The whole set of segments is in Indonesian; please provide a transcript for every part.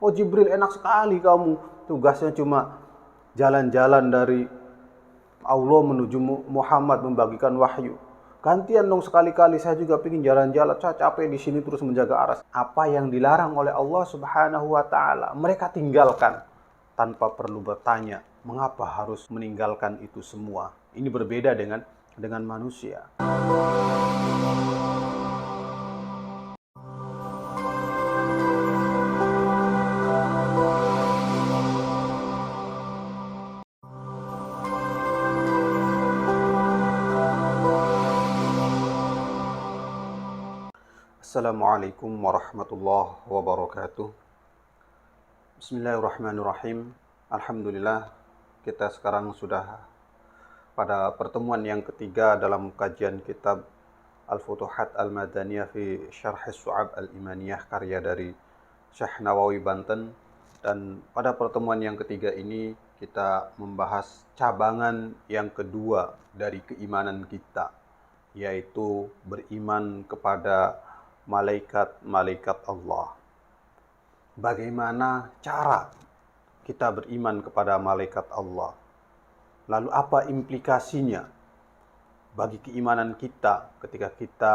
Oh Jibril, enak sekali kamu, tugasnya cuma jalan-jalan dari Allah menuju Muhammad membagikan wahyu. Gantian dong sekali-kali, saya juga ingin jalan-jalan, saya capek di sini terus menjaga aras. Apa yang dilarang oleh Allah Subhanahu wa taala, mereka tinggalkan tanpa perlu bertanya, mengapa harus meninggalkan itu semua? Ini berbeda dengan manusia. Assalamualaikum warahmatullahi wabarakatuh. Bismillahirrahmanirrahim. Alhamdulillah, kita sekarang sudah pada pertemuan yang ketiga dalam kajian kitab Al-Futuhat Al-Madaniyah fi Syarh Su'ab Al-Imaniyah karya dari Syekh Nawawi Banten. Dan pada pertemuan yang ketiga ini kita membahas cabangan yang kedua dari keimanan kita, yaitu beriman kepada malaikat-malaikat Allah. Bagaimana cara kita beriman kepada malaikat Allah? Lalu apa implikasinya bagi keimanan kita ketika kita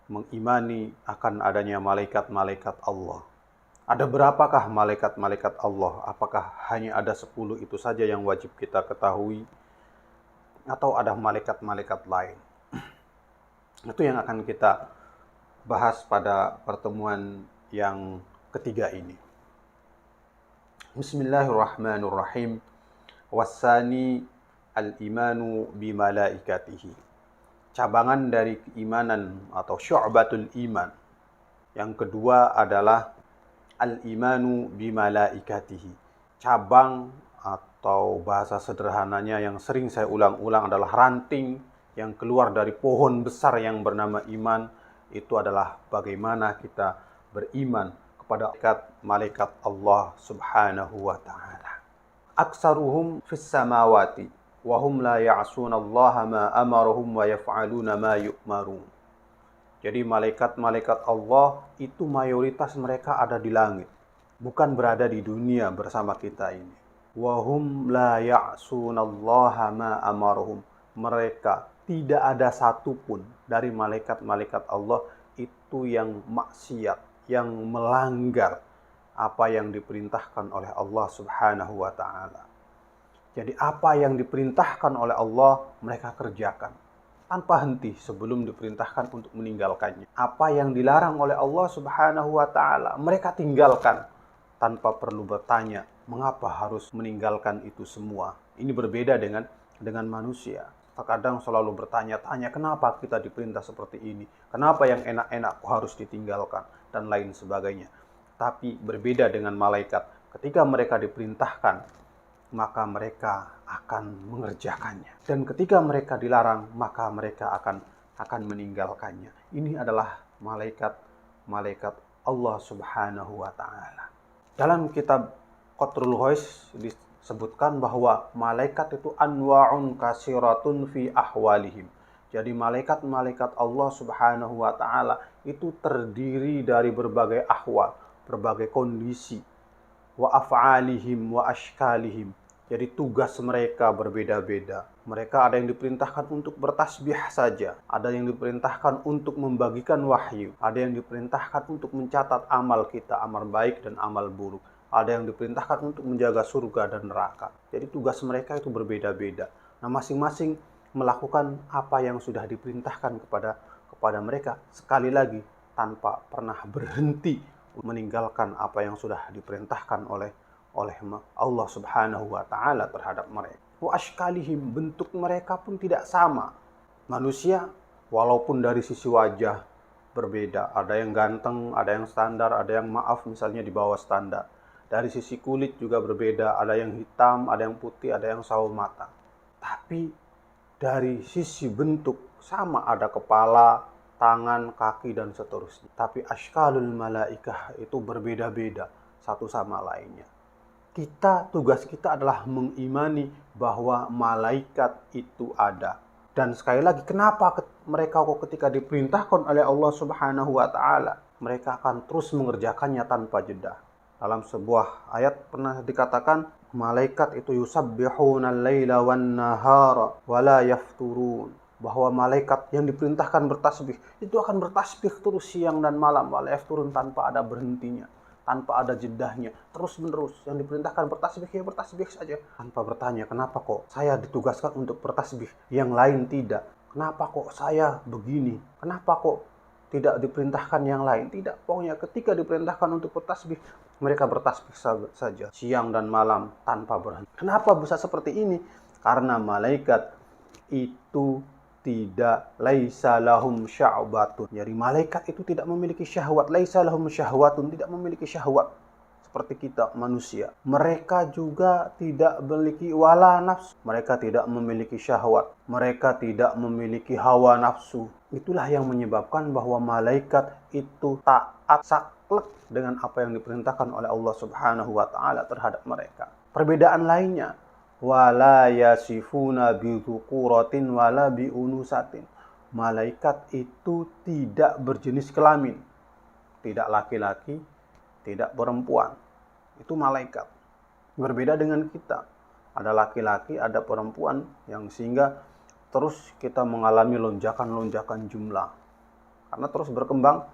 mengimani akan adanya malaikat-malaikat Allah? Ada berapakah malaikat-malaikat Allah? Apakah hanya ada 10 itu saja yang wajib kita ketahui? Atau ada malaikat-malaikat lain? Itu yang akan kita bahas pada pertemuan yang ketiga ini. Bismillahirrahmanirrahim. Wassani al-imanu bimalaikatihi. Cabangan dari keimanan atau syu'batul iman. Yang kedua adalah al-imanu bimalaikatihi. Cabang atau bahasa sederhananya yang sering saya ulang-ulang adalah ranting yang keluar dari pohon besar yang bernama iman. Itu adalah bagaimana kita beriman kepada malaikat Allah Subhanahu wa ta'ala. Aksaruhum fis samawati wa hum la ya'sunallaha ma amarahum wa yaf'aluna ma yu'marun. Jadi malaikat-malaikat Allah itu mayoritas mereka ada di langit, bukan berada di dunia bersama kita ini. Wa hum la ya'sunallaha ma amarahum. Mereka tidak ada satupun dari malaikat-malaikat Allah itu yang maksiat, yang melanggar apa yang diperintahkan oleh Allah Subhanahu wa ta'ala. Jadi apa yang diperintahkan oleh Allah mereka kerjakan tanpa henti sebelum diperintahkan untuk meninggalkannya. Apa yang dilarang oleh Allah Subhanahu wa ta'ala mereka tinggalkan tanpa perlu bertanya, mengapa harus meninggalkan itu semua? Ini berbeda dengan manusia. Terkadang selalu bertanya-tanya, kenapa kita diperintah seperti ini? Kenapa yang enak-enak harus ditinggalkan? Dan lain sebagainya. Tapi berbeda dengan malaikat. Ketika mereka diperintahkan, maka mereka akan mengerjakannya. Dan ketika mereka dilarang, maka mereka akan meninggalkannya. Ini adalah malaikat Allah Subhanahu wa ta'ala. Dalam kitab Qatrul Ghois disebutkan bahwa malaikat itu anwa'un kasiratun fi ahwalihim. Jadi malaikat-malaikat Allah Subhanahu wa ta'ala itu terdiri dari berbagai ahwal, berbagai kondisi. Wa af'alihim wa ashkalihim. Jadi tugas mereka berbeda-beda. Mereka ada yang diperintahkan untuk bertasbih saja, ada yang diperintahkan untuk membagikan wahyu, ada yang diperintahkan untuk mencatat amal kita, amal baik dan amal buruk. Ada yang diperintahkan untuk menjaga surga dan neraka. Jadi tugas mereka itu berbeda-beda. Nah, masing-masing melakukan apa yang sudah diperintahkan kepada mereka. Sekali lagi, tanpa pernah berhenti meninggalkan apa yang sudah diperintahkan oleh Allah Subhanahu wa ta'ala terhadap mereka. Wa ashkalihim, bentuk mereka pun tidak sama. Manusia, walaupun dari sisi wajah berbeda. Ada yang ganteng, ada yang standar, ada yang maaf misalnya di bawah standar. Dari sisi kulit juga berbeda, ada yang hitam, ada yang putih, ada yang sawo mata. Tapi dari sisi bentuk sama, ada kepala, tangan, kaki, dan seterusnya. Tapi ashkalul malaikah itu berbeda-beda satu sama lainnya. Tugas kita adalah mengimani bahwa malaikat itu ada. Dan sekali lagi, kenapa mereka ketika diperintahkan oleh Allah Subhanahu wa ta'ala, mereka akan terus mengerjakannya tanpa jeda. Dalam sebuah ayat pernah dikatakan, malaikat itu yusabbihuna al-laila wan nahara wa la yafturun. Bahwa malaikat yang diperintahkan bertasbih itu akan bertasbih terus siang dan malam, wa la yafturun, tanpa ada berhentinya, tanpa ada jedahnya, terus menerus. Yang diperintahkan bertasbih ya bertasbih saja, tanpa bertanya kenapa kok saya ditugaskan untuk bertasbih, yang lain tidak. Kenapa kok saya begini? Kenapa kok tidak diperintahkan yang lain? Tidak, pokoknya ketika diperintahkan untuk bertasbih, mereka bertasbih saja siang dan malam tanpa berhenti. Kenapa bisa seperti ini? Karena malaikat itu tidak, laisa lahum sya'batun. Jadi malaikat itu tidak memiliki syahwat. Laisa lahum syahwatun, tidak memiliki syahwat seperti kita manusia. Mereka juga tidak memiliki wala nafsu. Mereka tidak memiliki syahwat. Mereka tidak memiliki hawa nafsu. Itulah yang menyebabkan bahwa malaikat itu taat saklek dengan apa yang diperintahkan oleh Allah Subhanahu wa taala terhadap mereka. Perbedaan lainnya, wala yasifuna bi dzukuratin wala bi unusatin. Malaikat itu tidak berjenis kelamin. Tidak laki-laki, tidak perempuan. Itu malaikat. Berbeda dengan kita. Ada laki-laki, ada perempuan, yang sehingga terus kita mengalami lonjakan-lonjakan jumlah. Karena terus berkembang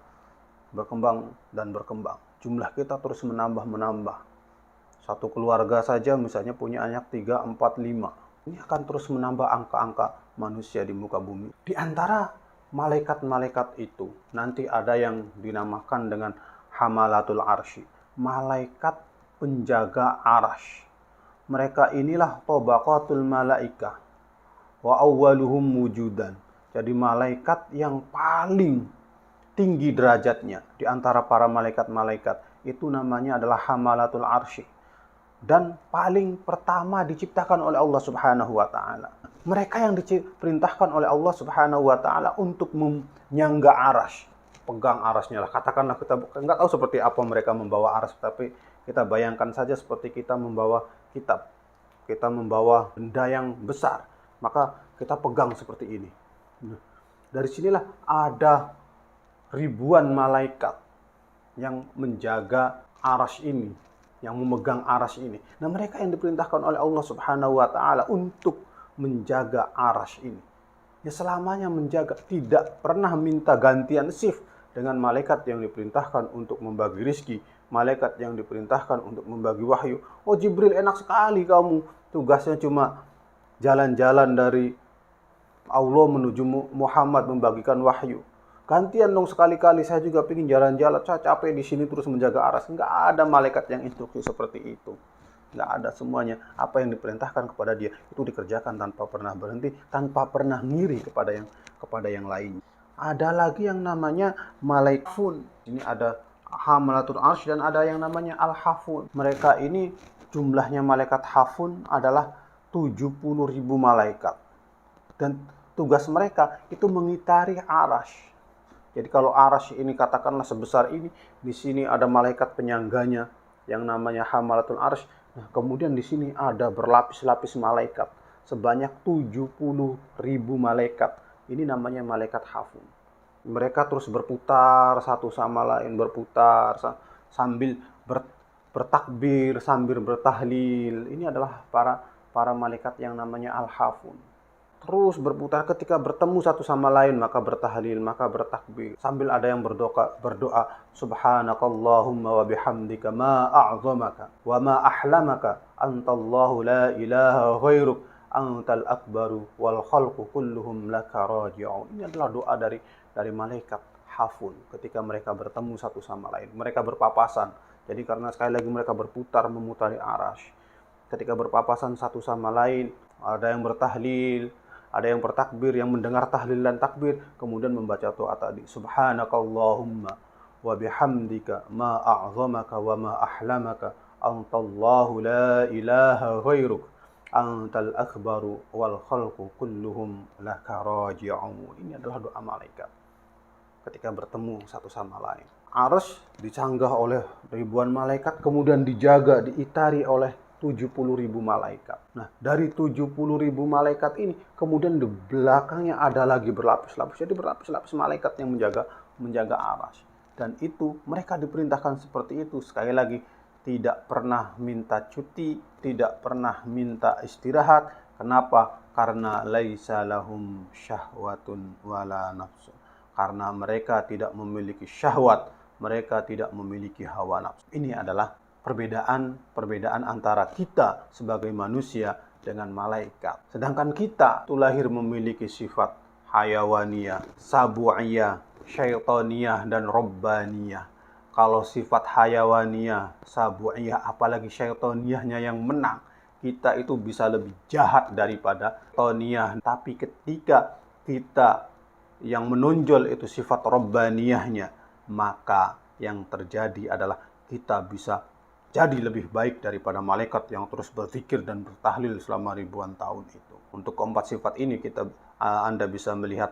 dan berkembang. Jumlah kita terus menambah. Satu keluarga saja misalnya punya anak 3, 4, 5. Ini akan terus menambah angka-angka manusia di muka bumi. Di antara malaikat-malaikat itu, nanti ada yang dinamakan dengan hamalatul arsy, malaikat penjaga arsy. Mereka inilah tabaqatul malaikah wa awwaluhum wujudan. Jadi malaikat yang paling tinggi derajatnya di antara para malaikat-malaikat itu namanya adalah hamalatul arsy, dan paling pertama diciptakan oleh Allah Subhanahu wa taala. Mereka yang diperintahkan oleh Allah Subhanahu wa taala untuk menyangga arsy, pegang arasnya lah. Katakanlah kita nggak tahu seperti apa mereka membawa aras, tapi kita bayangkan saja seperti kita membawa kitab, kita membawa benda yang besar, maka kita pegang seperti ini. Dari sinilah ada ribuan malaikat yang menjaga aras ini, yang memegang aras ini. Nah, mereka yang diperintahkan oleh Allah Subhanahu wa taala untuk menjaga aras ini. Ya, selamanya menjaga, tidak pernah minta gantian shift dengan malaikat yang diperintahkan untuk membagi rizki, malaikat yang diperintahkan untuk membagi wahyu. Oh Jibril, enak sekali kamu, tugasnya cuma jalan-jalan dari Allah menuju Muhammad membagikan wahyu. Gantian dong sekali-kali, saya juga pengen jalan-jalan, saya capek di sini terus menjaga aras. Enggak ada malaikat yang instruksi seperti itu. Enggak ada, semuanya apa yang diperintahkan kepada dia itu dikerjakan tanpa pernah berhenti, tanpa pernah ngiri kepada yang lain. Ada lagi yang namanya malaikun. Ini ada hamalatul arsy dan ada yang namanya al-hafun. Mereka ini jumlahnya malaikat hafun adalah 70.000 malaikat. Dan tugas mereka itu mengitari arsy. Jadi kalau arsy ini katakanlah sebesar ini, di sini ada malaikat penyangganya yang namanya hamalatul arsy. Nah, kemudian di sini ada berlapis-lapis malaikat sebanyak 70.000 malaikat. Ini namanya malaikat hafun. Mereka terus berputar satu sama lain, berputar sambil bertakbir, sambil bertahlil. Ini adalah para malaikat yang namanya al-hafun. Terus berputar, ketika bertemu satu sama lain maka bertahlil, maka bertakbir. Sambil ada yang berdoa subhanakallahumma wa bihamdika ma a'zamaka wa ma ahlamaka antallahu la ilaha ghairuk antal akbaru wal khalqu kulluhum laka raji'un. Ini adalah doa dari malaikat hafun ketika mereka bertemu satu sama lain. Mereka berpapasan. Jadi karena sekali lagi mereka berputar memutari arsy. Ketika berpapasan satu sama lain, ada yang bertahlil, ada yang bertakbir, yang mendengar tahlil dan takbir, kemudian membaca doa tadi. Subhanakallahumma wa bihamdika ma a'zamaka wa ma ahlamaka antallahu la ilaha ghairuk antal akbaru wal khalqu kulluhum laka raji'un. Ini adalah doa malaikat ketika bertemu satu sama lain. Arsy dicanggah oleh ribuan malaikat, kemudian dijaga, diitari oleh 70.000 malaikat. Nah, dari 70.000 malaikat ini, kemudian di belakangnya ada lagi berlapis-lapis. Jadi berlapis-lapis malaikat yang menjaga arsy. Dan itu mereka diperintahkan seperti itu. Sekali lagi, tidak pernah minta cuti, tidak pernah minta istirahat. Kenapa? Karena laisa lahum syahwatun wala nafsu. Karena mereka tidak memiliki syahwat, mereka tidak memiliki hawa nafsu. Ini adalah perbedaan antara kita sebagai manusia dengan malaikat. Sedangkan kita itu lahir memiliki sifat hayawaniyah, sabu'iyah, syaitaniyah, dan robbaniyah. Kalau sifat hayawaniyah, sabu'iyah, apalagi syaitaniyahnya yang menang, kita itu bisa lebih jahat daripada syaitaniyah. Tapi ketika kita yang menonjol itu sifat robbaniyahnya, maka yang terjadi adalah kita bisa jadi lebih baik daripada malaikat yang terus berzikir dan bertahlil selama ribuan tahun itu. Untuk keempat sifat ini Anda bisa melihat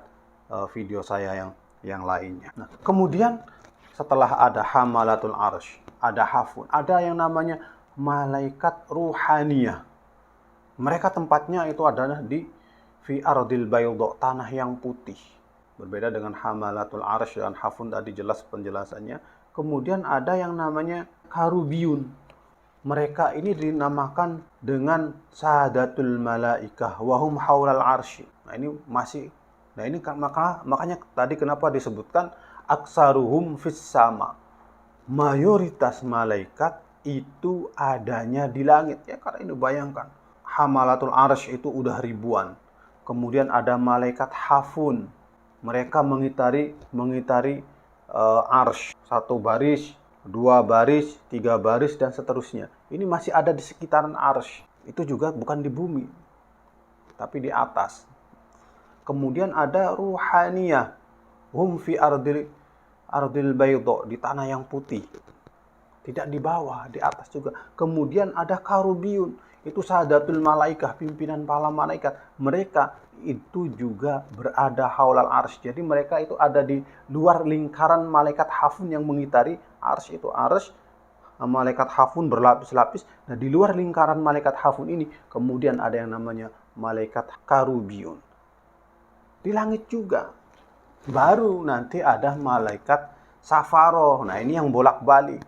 video saya yang lainnya. Nah, kemudian setelah ada hamalatul arsh, ada hafun, ada yang namanya malaikat ruhaniyah. Mereka tempatnya itu adalah di fi ardil bayda, tanah yang putih. Berbeda dengan hamalatul arsh dan hafun, tadi jelas penjelasannya. Kemudian ada yang namanya karubiyun. Mereka ini dinamakan dengan sadatul malaikah wahum haulal arsy. Nah ini makanya tadi kenapa disebutkan aksaruhum fis sama. Mayoritas malaikat itu adanya di langit. Ya karena ini bayangkan, hamalatul arsy itu udah ribuan. Kemudian ada malaikat hafun. Mereka mengitari arsy, satu baris, dua baris, tiga baris, dan seterusnya. Ini masih ada di sekitaran arsy. Itu juga bukan di bumi, tapi di atas. Kemudian ada ruhaniyah, hum fi ardil bayda, di tanah yang putih. Tidak di bawah, di atas juga. Kemudian ada karubiyun, itu sadatul malaikah, pimpinan para malaikat. Mereka itu juga berada haulal arsy. Jadi mereka itu ada di luar lingkaran malaikat hafun yang mengitari arsy. Itu arsy, malaikat hafun berlapis-lapis. Nah, di luar lingkaran malaikat hafun ini kemudian ada yang namanya malaikat karubiyun. Di langit juga. Baru nanti ada malaikat safaro. Nah, ini yang bolak-balik.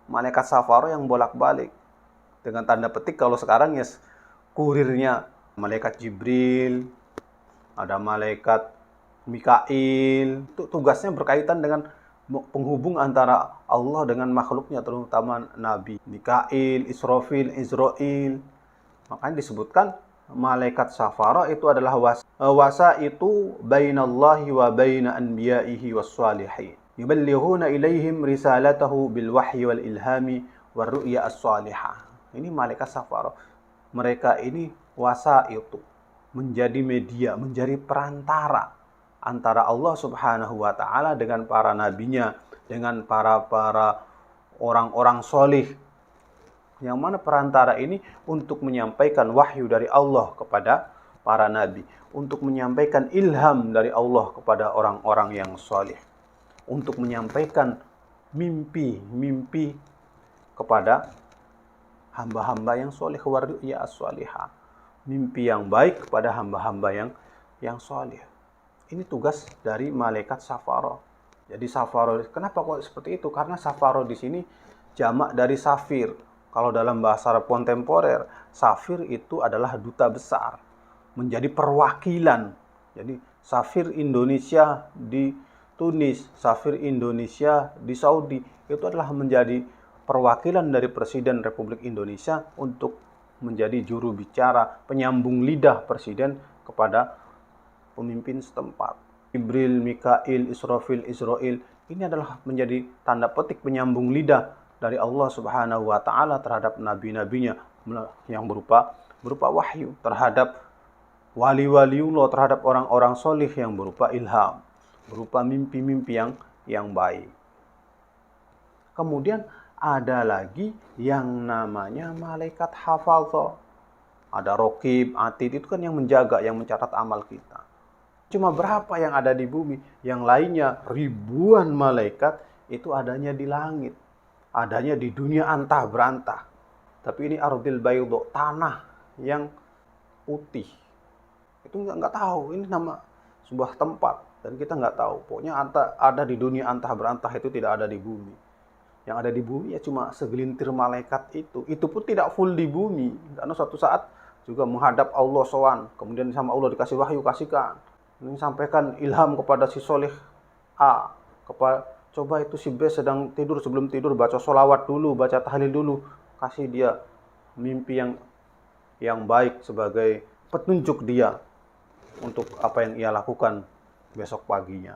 Malaikat safaro yang bolak-balik. Dengan tanda petik kalau sekarang ya kurirnya malaikat Jibril, ada malaikat Mikail. Itu tugasnya berkaitan dengan penghubung antara Allah dengan makhluknya, terutama Nabi. Mikail, Israfil, Izrail. Makanya disebutkan malaikat safara itu adalah wasa itu bainallahi wa baina anbiya'ihi was-salihin. Yuballighuna ilaihim risalatahu bil wahyi wal ilhami war ru'ya as-salihah. Ini malaikat safara. Mereka ini wasa itu menjadi media, menjadi perantara antara Allah Subhanahu wa taala dengan para nabinya, dengan para orang-orang solih. Yang mana perantara ini untuk menyampaikan wahyu dari Allah kepada para nabi, untuk menyampaikan ilham dari Allah kepada orang-orang yang soleh, untuk menyampaikan mimpi kepada hamba-hamba yang soleh, wardu'ya as-salihah, mimpi yang baik kepada hamba-hamba yang soleh. Ini tugas dari malaikat safaro. Jadi safaro, kenapa kok seperti itu? Karena safaro di sini jamak dari safir. Kalau dalam bahasa Arab kontemporer, safir itu adalah duta besar, menjadi perwakilan. Jadi safir Indonesia di Tunis, safir Indonesia di Saudi, itu adalah menjadi perwakilan dari Presiden Republik Indonesia untuk menjadi juru bicara, penyambung lidah Presiden kepada pemimpin setempat. Jibril, Mikail, Israfil, Izrail, ini adalah menjadi tanda petik penyambung lidah dari Allah Subhanahu wa taala terhadap nabi-nabinya yang berupa wahyu, terhadap wali-waliullah, terhadap orang-orang solih yang berupa ilham, berupa mimpi-mimpi yang baik. Kemudian ada lagi yang namanya malaikat hafazah. Ada Raqib, Atid, itu kan yang menjaga, yang mencatat amal kita. Cuma berapa yang ada di bumi? Yang lainnya ribuan malaikat itu adanya di langit, adanya di dunia antah berantah. Tapi ini ardil bayda, tanah yang putih. Itu nggak tahu, ini nama sebuah tempat dan kita nggak tahu. Pokoknya ada di dunia antah berantah, itu tidak ada di bumi. Yang ada di bumi ya cuma segelintir malaikat itu. Itu pun tidak full di bumi. Karena suatu saat juga menghadap Allah sowan. Kemudian sama Allah dikasih wahyu, kasihkan. Ini sampaikan ilham kepada si soleh A. Coba itu si B sedang tidur, sebelum tidur baca sholawat dulu, baca tahlil dulu. Kasih dia mimpi yang baik sebagai petunjuk dia untuk apa yang ia lakukan besok paginya.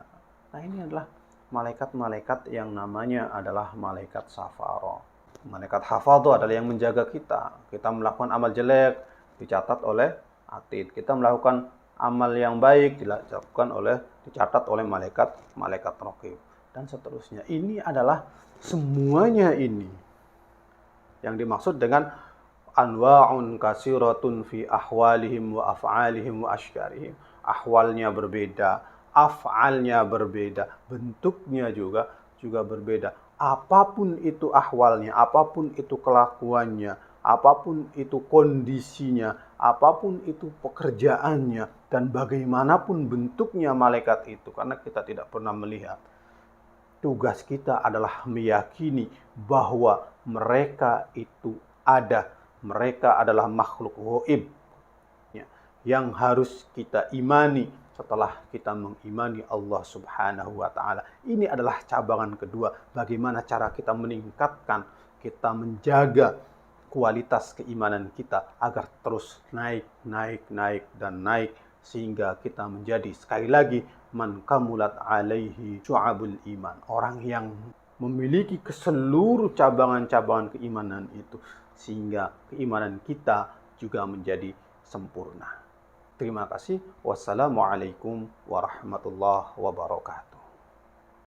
Nah, ini adalah malaikat-malaikat yang namanya adalah malaikat safaro. Malaikat hafadho adalah yang menjaga kita. Kita melakukan amal jelek, dicatat oleh atid. Kita melakukan amal yang baik, dicatat oleh malaikat raqib. Dan seterusnya. Ini adalah semuanya ini yang dimaksud dengan anwa'un kasiratun fi ahwalihim wa af'alihim wa ashkarihim. Ahwalnya berbeda, af'alnya berbeda, bentuknya juga berbeda. Apapun itu ahwalnya, apapun itu kelakuannya, apapun itu kondisinya, apapun itu pekerjaannya, dan bagaimanapun bentuknya malaikat itu, karena kita tidak pernah melihat. Tugas kita adalah meyakini bahwa mereka itu ada. Mereka adalah makhluk ghaib yang harus kita imani setelah kita mengimani Allah Subhanahu wa ta'ala. Ini adalah cabangan kedua. Bagaimana cara kita meningkatkan, kita menjaga kualitas keimanan kita agar terus naik, dan naik. Sehingga kita menjadi, sekali lagi, man kamulat alaihi syu'abul iman. Orang yang memiliki keseluruh cabangan-cabangan keimanan itu. Sehingga keimanan kita juga menjadi sempurna. Terima kasih. Wassalamualaikum warahmatullahi wabarakatuh.